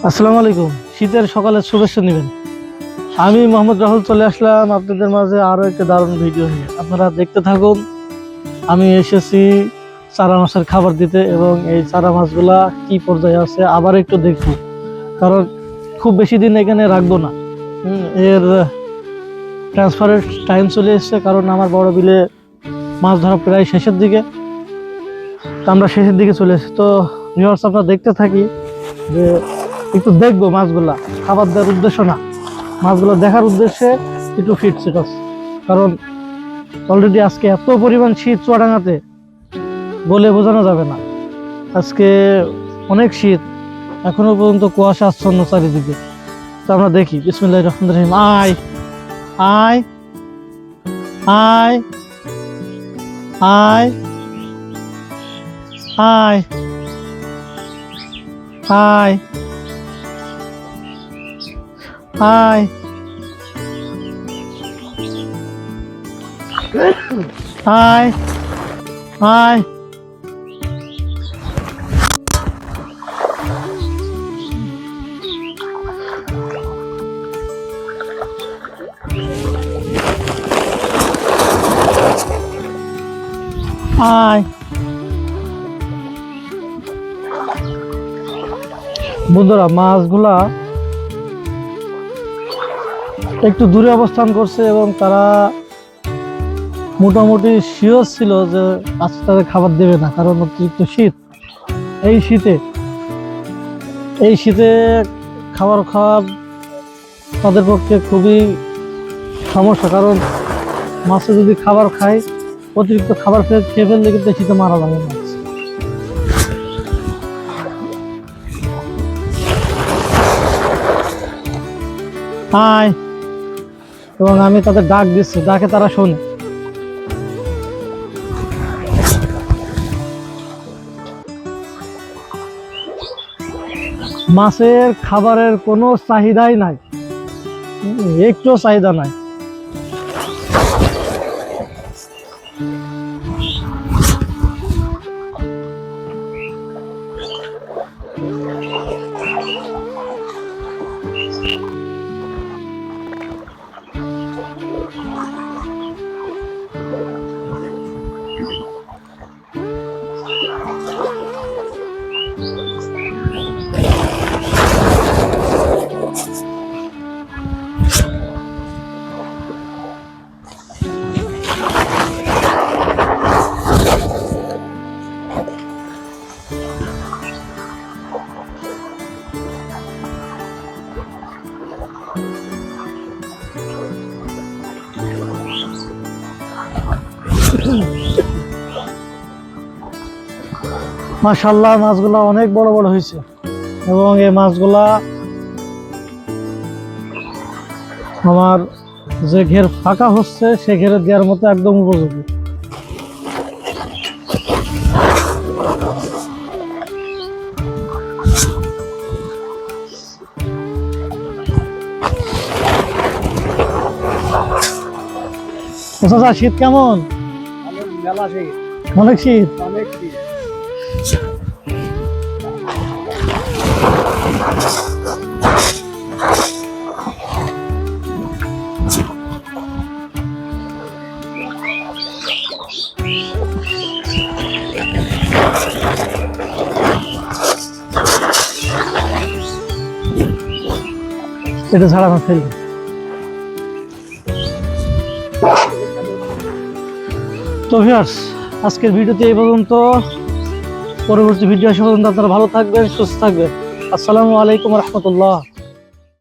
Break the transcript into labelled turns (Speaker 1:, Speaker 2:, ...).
Speaker 1: আসসালামু আলাইকুম। শীতের সকালের শুভেচ্ছা নেবেন। আমি মোহাম্মদ রাহুল চলে আসলাম আপনাদের মাঝে আরো একটা দারুণ ভিডিও নিয়ে। আপনারা দেখতে থাকুন। আমি এসেছি চারা মাছের খাবার দিতে এবং এই চারা মাছগুলা কি পর্যায়ে আছে আবার একটু দেখব, কারণ খুব বেশি দিন এখানে রাখবো না। এর ট্রান্সফারের টাইম চলে এসছে, কারণ আমার বড় বিলে মাছ ধরা প্রায় শেষের দিকে। তো আমরা শেষের দিকে চলে এসেছি। তো ভিউয়ার্স, আমরা দেখতে থাকি যে একটু দেখবো মাছগুলা, খাবার দেওয়ার উদ্দেশ্য না, মাছগুলো দেখার উদ্দেশ্যে একটু ফিটছে। কারণ অলরেডি আজকে এত পরিমাণ শীত চুয়াডাঙ্গাতে বলে বোঝানো যাবে না। আজকে অনেক শীত, এখনো পর্যন্ত কুয়াশা আচ্ছন্ন চারিদিকে। তো আমরা দেখি। বিসমিল্লাহির রহমানির রহিম। আয় আয় আয় আয় আয় আয় আয় আয় আয় আয়। বন্ধুরা, মাছগুলা একটু দূরে অবস্থান করছে এবং তারা মোটামুটি শিওর ছিল যে আজকে তাদের খাবার দেবে না, কারণ অতিরিক্ত শীত। এই শীতে খাবার খাওয়া তাদের পক্ষে খুবই সমস্যা, কারণ মাছে যদি খাবার খায়, অতিরিক্ত খাবার খেয়ে ফেললে কিন্তু শীতে মারা যাবে মাছ। আয়। এবং আমি তাদের ডাক দিচ্ছি, ডাকে তারা শোনে। মাছের খাবারের কোনো চাহিদাই নাই, একটু চাহিদা নাই। মাশাআল্লাহ, মাছগুলা অনেক বড় বড় হয়েছে এবং এই মাছগুলা আমার যে ঘের ফাঁকা হচ্ছে সে ঘেরে দেওয়ার মতো একদম উপযোগী। শীত কেমন? অনেক শীত। এটা ছাড়া আমার ফেলবে। তো ভিউয়ার্স, আজকের ভিডিওতে এই পর্যন্ত। পরবর্তী ভিডিও আসা পর্যন্ত আপনারা ভালো থাকবেন, সুস্থ থাকবেন। আসসালামু আলাইকুম রহমতুল্লাহ।